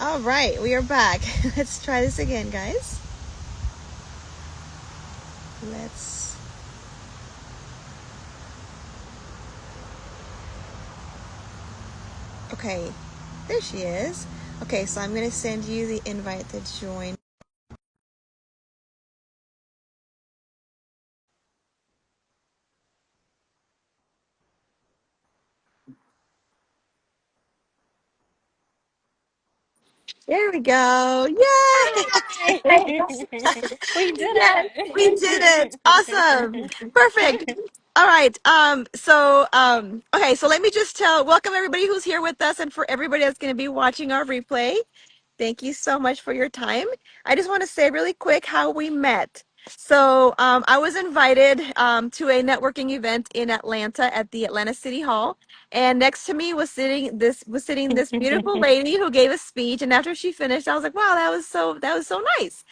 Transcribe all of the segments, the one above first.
All right, we are back. Let's try this again, guys. Let's. Okay, there she is. Okay, so I'm going to send you the invite to join. There we go. Hi! Yay! We did Yes, we did it. Awesome. it. Perfect. All right. Okay, so let me just welcome everybody who's here with us and for everybody that's going to be watching our replay. Thank you so much for your time. I just want to say really quick how we met. So, I was invited to a networking event in Atlanta at the Atlanta City Hall, and next to me was sitting this beautiful lady who gave a speech. And after she finished, I was like, "Wow, that was so nice."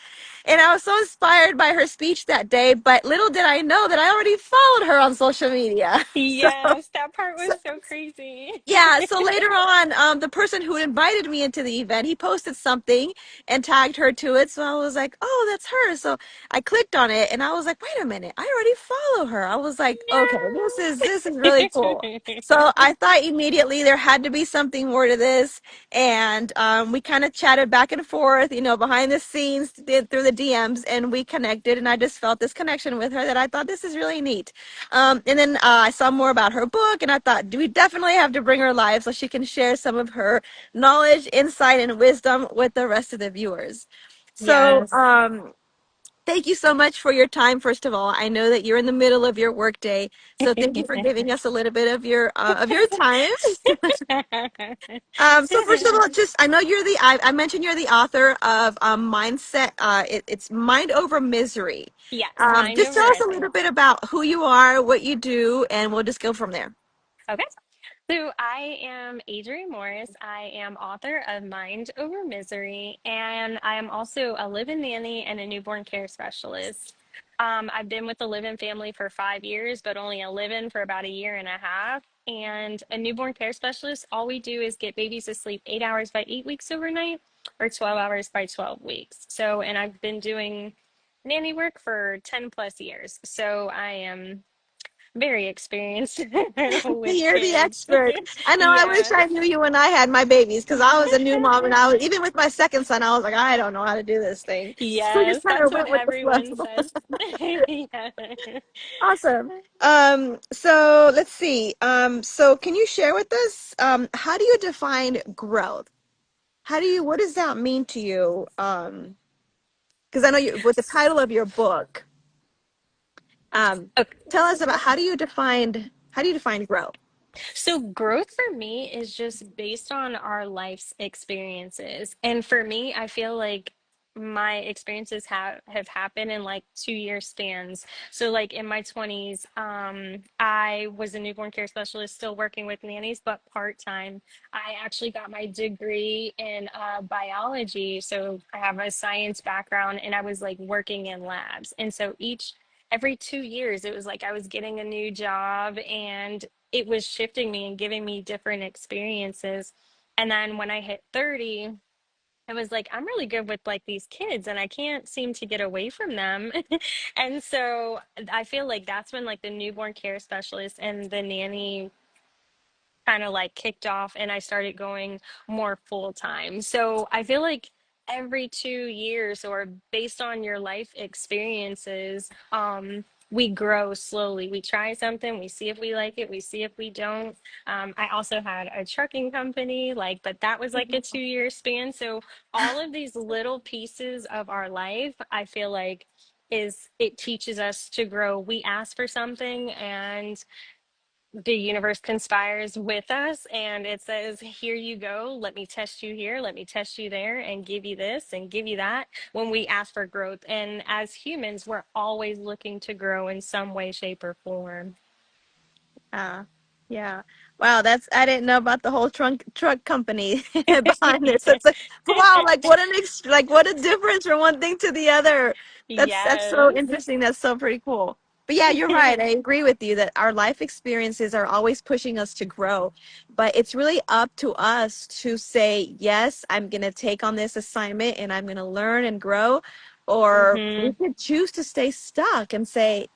And I was so inspired by her speech that day, but little did I know that I already followed her on social media. So, Yes, that part so was so crazy. yeah, so later on, the person who invited me into the event, he posted something and tagged her to it. So I was like, oh, that's her. So I clicked on it and I was like, wait a minute, I already follow her. I was like, okay, this is really cool. So I thought immediately there had to be something more to this. And we kind of chatted back and forth, behind the scenes through the DMs, and we connected. And I just felt this connection with her that I thought this is really neat. And then I saw more about her book, and I thought, do we definitely have to bring her live so she can share some of her knowledge, insight, and wisdom with the rest of the viewers. So, Yes. thank you so much for your time. First of all, I know that you're in the middle of your workday, so thank you for giving us a little bit of your time. So first of all, just I know I mentioned you're the author of Mindset. It's Mind Over Misery. Yes, mind Just over tell us a little misery. bit about who you are, what you do, and we'll just go from there. Okay. So I am Adrienne Morris. I am author of Mind Over Misery, and I am also a live-in nanny and a newborn care specialist. I've been with the live-in family for 5 years, but only a live-in for about a year and a half. And a newborn care specialist, all we do is get babies to sleep 8 hours by 8 weeks overnight or 12 hours by 12 weeks. So, and I've been doing nanny work for 10 plus years. So I am very experienced with You're the kids. expert. I know. I wish Yes. I knew you when I had my babies because I was a new mom, and I was even with my second son. I was like, I don't know how to do this thing. So we Yes, just kind that's of what went with the flow. everyone says. Yeah. Awesome. So let's see. So can you share with us, how do you define growth? What does that mean to you? Because I know you, with the title of your book, um, Okay. tell us about how do you define growth? So growth for me is just based on our life's experiences. And for me, I feel like my experiences have happened in like 2 year spans. So like in my 20s, I was a newborn care specialist still working with nannies, but part-time. I actually got my degree in biology. So I have a science background and I was like working in labs. And so every 2 years, it was like I was getting a new job and it was shifting me and giving me different experiences. And then when I hit 30, I was like, I'm really good with like these kids and I can't seem to get away from them. And so I feel like that's when like the newborn care specialist and the nanny kind of like kicked off and I started going more full time. So I feel like every 2 years or based on your life experiences, we grow slowly. We try something, we see if we like it, we see if we don't. I also had a trucking company, like, but that was like a 2 year span. So all of these little pieces of our life, I feel like is it teaches us to grow. We ask for something and the universe conspires with us and it says, here you go, let me test you here, let me test you there, and give you this and give you that when we ask for growth. And as humans, we're always looking to grow in some way, shape, or form. Uh, yeah. Wow, I didn't know about the whole truck company behind this. It's like, wow, like what a difference from one thing to the other. That's so Yes. interesting. That's so pretty cool. But yeah, you're right. I agree with you that our life experiences are always pushing us to grow. But it's really up to us to say, yes, I'm going to take on this assignment and I'm going to learn and grow. Or we Hmm. could choose to stay stuck and say,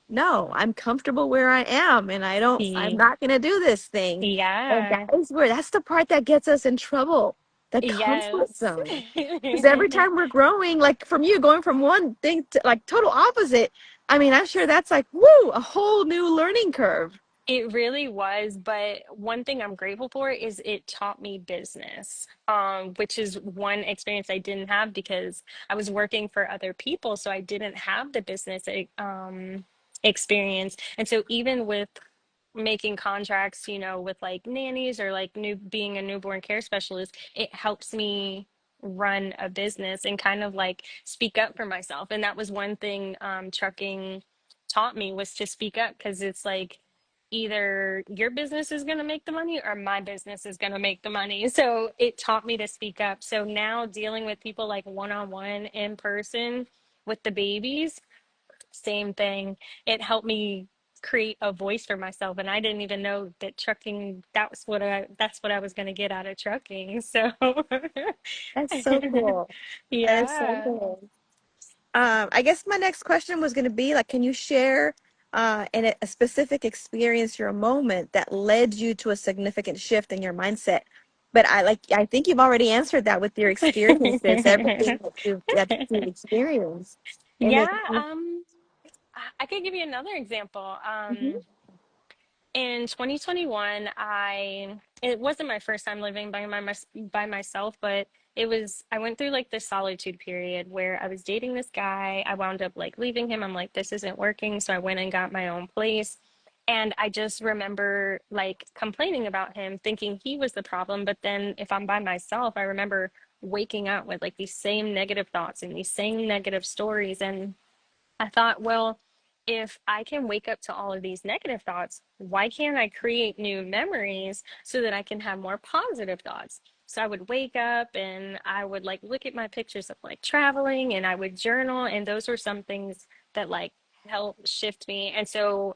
no, I'm comfortable where I am and I'm not going to do this thing. And Yeah. that's the part that gets us in trouble, the comfort Yes. zone. Because every time we're growing, like from you going from one thing to like total opposite, I mean, I'm sure that's like, woo, a whole new learning curve. It really was, but one thing I'm grateful for is it taught me business, which is one experience I didn't have because I was working for other people, so I didn't have the business experience. And so even with making contracts, with like nannies or like new being a newborn care specialist, it helps me run a business and kind of like speak up for myself. And that was one thing trucking taught me was to speak up because it's like either your business is going to make the money or my business is going to make the money. So it taught me to speak up. So now dealing with people like one on one in person with the babies, same thing. It helped me create a voice for myself and I didn't even know that trucking that's what I was going to get out of trucking. So That's so cool. That is so yeah. cool. I guess my next question was going to be like, can you share a specific experience or a moment that led you to a significant shift in your mindset? But I think you've already answered that with your experiences, everything that you've experienced. And Yeah, then, I could give you another example. Mhm. In 2021, it wasn't my first time living by myself, but I went through like this solitude period where I was dating this guy. I wound up like leaving him. I'm like, this isn't working. So I went and got my own place. And I just remember like complaining about him, thinking he was the problem. But then if I'm by myself, I remember waking up with like these same negative thoughts and these same negative stories. And I thought, well, if I can wake up to all of these negative thoughts, why can't I create new memories so that I can have more positive thoughts? So I would wake up and I would like look at my pictures of like traveling and I would journal. And those were some things that like helped shift me. And so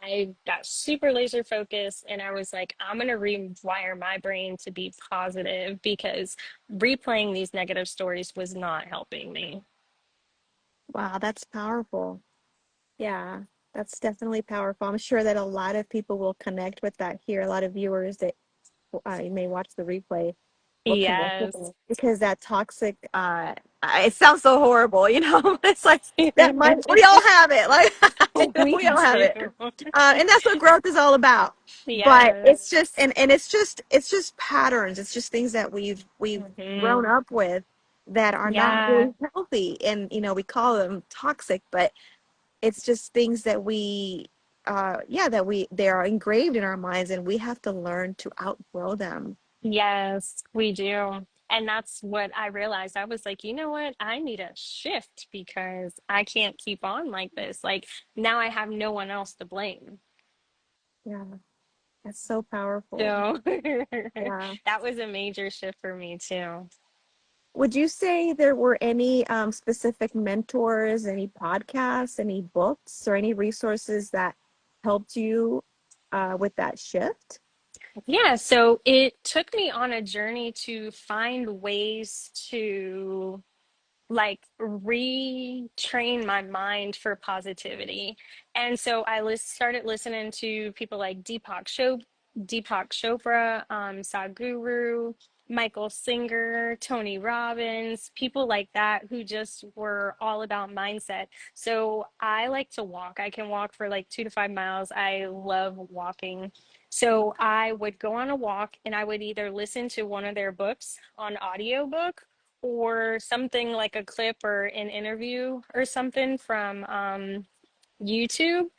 I got super laser focused and I was like, I'm going to rewire my brain to be positive because replaying these negative stories was not helping me. Wow, that's powerful. Yeah, that's definitely powerful. I'm sure that a lot of people will connect with that here. A lot of viewers that you may watch the replay will connect with Yes. it because that toxic it sounds so horrible, it's like that might we all have it, like We we all have do. it, and that's what growth is all about. But it's Yes. just and it's just patterns, it's just things that we've Hmm. grown up with that are not Yeah. really healthy, and we call them toxic, but it's just things that they are engraved in our minds and we have to learn to outgrow them. Yes, we do. And that's what I realized. I was like, you know what? I need a shift because I can't keep on like this. Like now I have no one else to blame. Yeah, that's so powerful. So Yeah. that was a major shift for me too. Would you say there were any specific mentors, any podcasts, any books, or any resources that helped you with that shift? Yeah, so it took me on a journey to find ways to like retrain my mind for positivity. And so started listening to people like Deepak Chopra, Sadhguru, Michael Singer, Tony Robbins, people like that who just were all about mindset. So I like to walk. I can walk for like 2 to 5 miles. I love walking. So I would go on a walk and I would either listen to one of their books on audiobook or something like a clip or an interview or something from YouTube.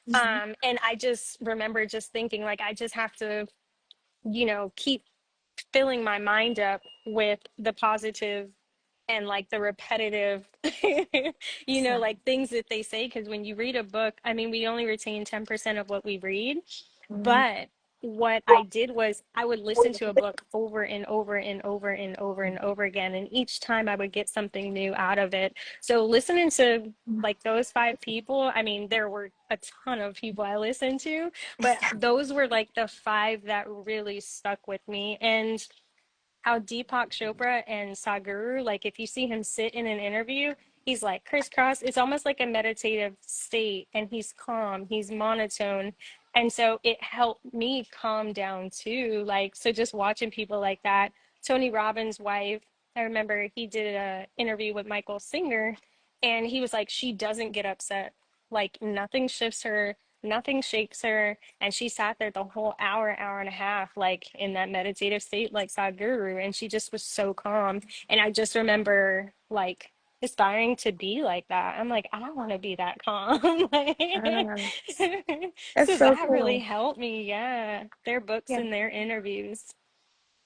Mhm. And I just remember just thinking like I just have to, keep filling my mind up with the positive and like the repetitive, like things that they say. Because when you read a book, I mean, we only retain 10% of what we read, Mhm. but what I did was I would listen to a book over and over and over and over and over again. And each time I would get something new out of it. So listening to like those five people, I mean, there were a ton of people I listened to, but those were like the five that really stuck with me. And how Deepak Chopra and Sadhguru, like if you see him sit in an interview, he's like crisscross. It's almost like a meditative state, and he's calm, he's monotone. And so it helped me calm down too. Like, so just watching people like that. Tony Robbins' wife, I remember he did a interview with Michael Singer, and he was like, she doesn't get upset. Like nothing shifts her, nothing shakes her, and she sat there the whole hour, hour and a half, like in that meditative state, like Sadhguru, and she just was so calm. And I just remember like aspiring to be like that. I'm like, I want to be that calm. Like, Ah, that's so so that really cool. helped me. Yeah, their books Yeah. and their interviews.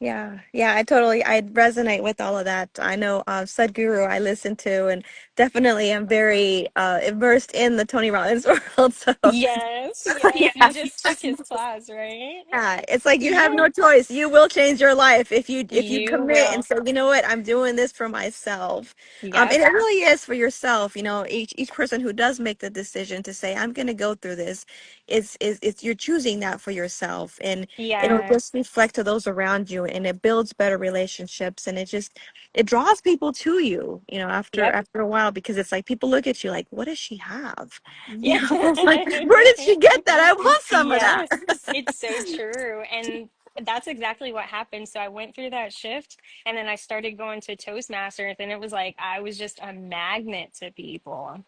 Yeah, yeah, I resonate with all of that. I know Sadhguru I listen to, and definitely am very immersed in the Tony Robbins world. So Yes, yes. You yeah, just took his class, right? yeah, it's like you have Yeah, no choice. You will change your life if you you commit and will. say, you know what, I'm doing this for myself. Yep, And it really is for yourself. You know, each person who does make the decision to say, I'm going to go through this, is it's you're choosing that for yourself, and it'll just yes, reflect to those around you, and it builds better relationships, and it draws people to you. You know, yep. after a while, because it's like people look at you like, what does she have? You Yeah. know, it's like, where did she get that? I want some of that. Yes, it's so true. And that's exactly what happened. So I went through that shift and then I started going to Toastmasters, and it was like I was just a magnet to people.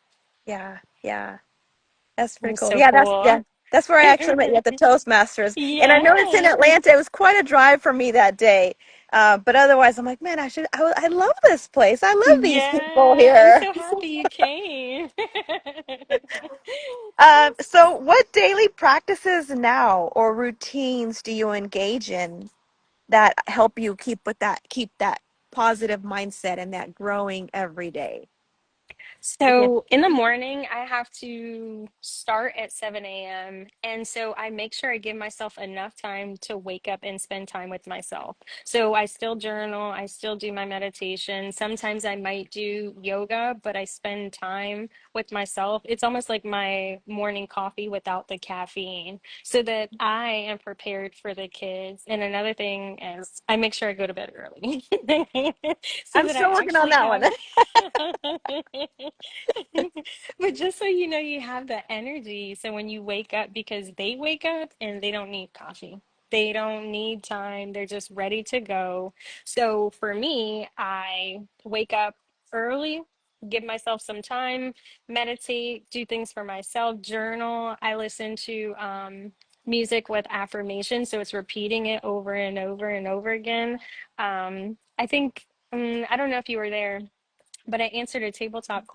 Yeah, yeah. That's It pretty was cool. so Yeah, cool. that's where I actually met you at the Toastmasters. And I know it's in Yeah. Atlanta. It was quite a drive for me that day. But otherwise, I'm like, man, I love this place. I love these people Yeah. I'm here. so happy you came. So what daily practices now or routines do you engage in that help you keep that positive mindset and that growing every day? Yeah. So in the morning, I have to start at 7 a.m. And so I make sure I give myself enough time to wake up and spend time with myself. So I still journal, I still do my meditation. Sometimes I might do yoga, but I spend time with myself. It's almost like my morning coffee without the caffeine so that I am prepared for the kids. And another thing is I make sure I go to bed early so I'm that I still working on actually that one. have. But just so you know, you have the energy. So when you wake up, because they wake up and they don't need coffee, they don't need time, they're just ready to go. So for me, I wake up early, give myself some time, meditate, do things for myself, journal. I listen to music with affirmation. So it's repeating it over and over and over again. I think, I don't know if you were there, but I answered a table topic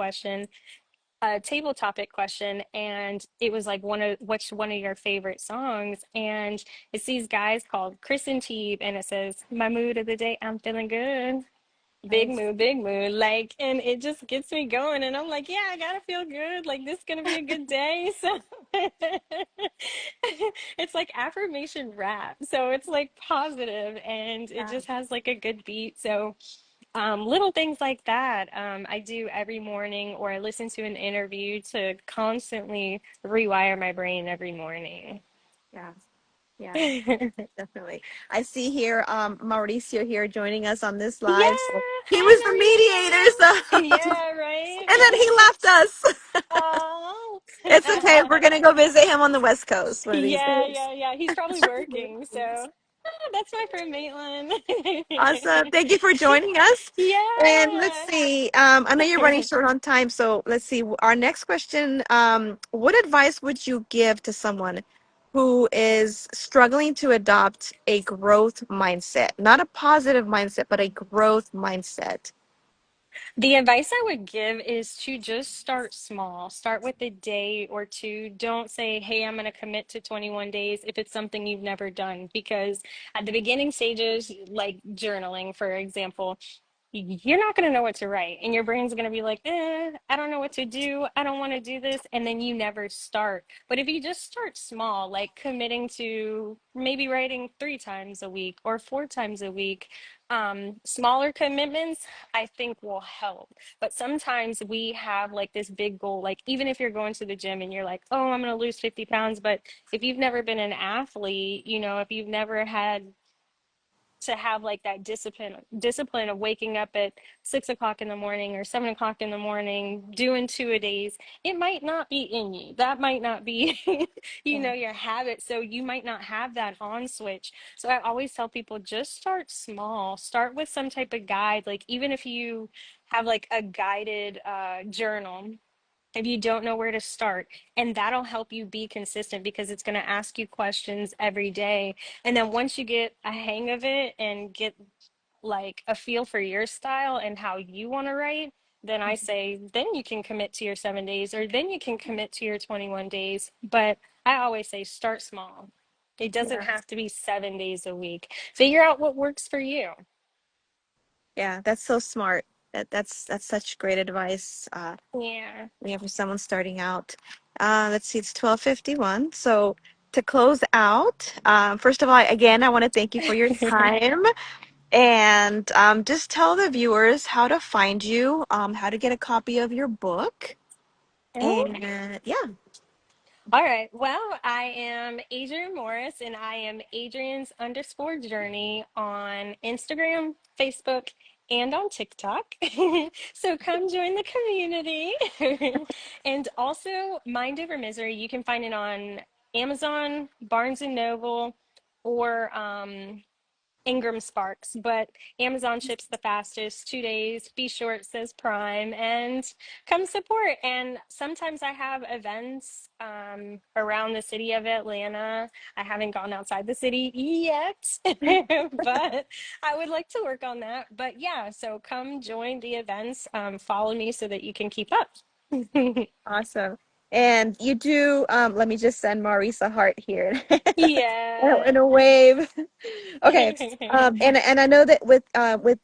question, and it was like what's one of your favorite songs? And it's these guys called Chris and Teve, and it says, "My mood of the day, I'm feeling good. Nice. Big mood." Like, and it just gets me going, and I'm like, yeah, I gotta feel good. Like, this is gonna be a good day. So it's like affirmation rap. So it's like positive, and it Yeah. just has like a good beat. So little things like that, I do every morning, or I listen to an interview to constantly rewire my brain every morning. Yeah. Yeah. Definitely. I see here Mauricio here joining us on this Yeah. live. So he was the mediator, Hi, so Mauricio. Yeah, and then he right. left us. Oh. It's okay. We're gonna go visit him on the West Coast one of these Yeah, days. yeah, yeah. He's probably working, so that's my friend Maitland. Awesome. Thank you for joining us. And let's Yeah. see. I know you're running short on time, so let's see. Our next question, what advice would you give to someone who is struggling to adopt a growth mindset? Not a positive mindset, but a growth mindset. The advice I would give is to just start small. Start with a day or two. Don't say, hey, I'm going to commit to 21 days if it's something you've never done. Because at the beginning stages, like journaling, for example, you're not going to know what to write. And your brain's going to be like, I don't know what to do. I don't want to do this. And then you never start. But if you just start small, like committing to maybe writing 3 times a week or 4 times a week, smaller commitments, I think will help. But sometimes we have like this big goal, like even if you're going to the gym and you're like, oh, I'm going to lose 50 pounds. But if you've never been an athlete, if you've never had to have like that discipline of waking up at 6 o'clock in the morning or 7 o'clock in the morning doing 2 a days, it might not be in you. That might not be Yeah. your habit, so you might not have that on switch. So I always tell people, just start small, start with some type of guide, like even if you have like a guided journal, if you don't know where to start, and that'll help you be consistent because it's going to ask you questions every day. And then once you get a hang of it and get like a feel for your style and how you want to write, then I say then you can commit to your 7 days, or then you can commit to your 21 days. But I always say start small. It doesn't Yeah. have to be 7 days a week. Figure out what works for you. Yeah, that's so smart. That's such great advice. Yeah. Yeah, for someone starting out. Let's see, it's 12:51. So to close out, first of all, again, I want to thank you for your time and just tell the viewers how to find you, how to get a copy of your book, and yeah, All right. Well, I am Adrienne Morris, and I am Adrienne's underscore journey on Instagram, Facebook, and on TikTok. So come join the community. And also, Mind Over Misery, you can find it on Amazon, Barnes and Noble, or Ingram Sparks, but Amazon ships the fastest, 2 days. Be sure it says Prime and come support. And sometimes I have events around the city of Atlanta. I haven't gone outside the city yet, but I would like to work on that. But yeah, so come join the events. Follow me so that you can keep up. awesome. And you do, let me just send Maurice a heart here Yeah. in a wave. Okay. And I know that with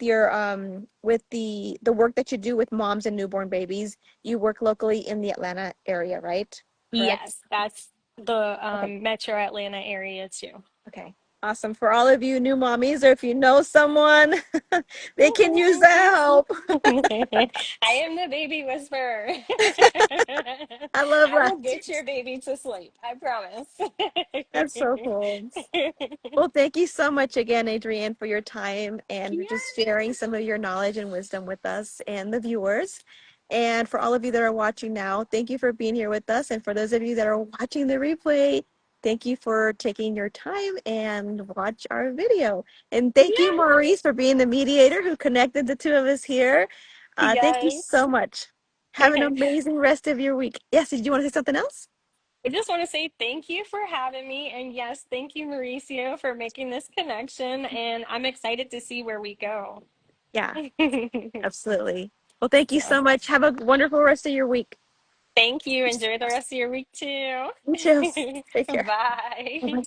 your with the work that you do with moms and newborn babies, you work locally in the Atlanta area, right? Correct? Yes, that's the Okay. Metro Atlanta area too. Okay. Awesome. For all of you new mommies, or if you know someone, they can use the help. I am the baby whisperer. I love I will that. get your baby to sleep. I promise. That's so cool. Well, thank you so much again, Adrienne, for your time and for just Yes. sharing some of your knowledge and wisdom with us and the viewers. And for all of you that are watching now, thank you for being here with us. And for those of you that are watching the replay, thank you for taking your time and watch our video. And thank you, Yes. Maurice, for being the mediator who connected the two of us here. Thank you Yes. so much. Have an amazing rest of your week. Yes, did you want to say something else? I just want to say thank you for having me. And yes, thank you, Mauricio, for making this connection. And I'm excited to see where we go. Yeah, absolutely. Well, thank you Yeah. so much. Have a wonderful rest of your week. Thank you. Enjoy the rest of your week too. You too. Take care. Bye.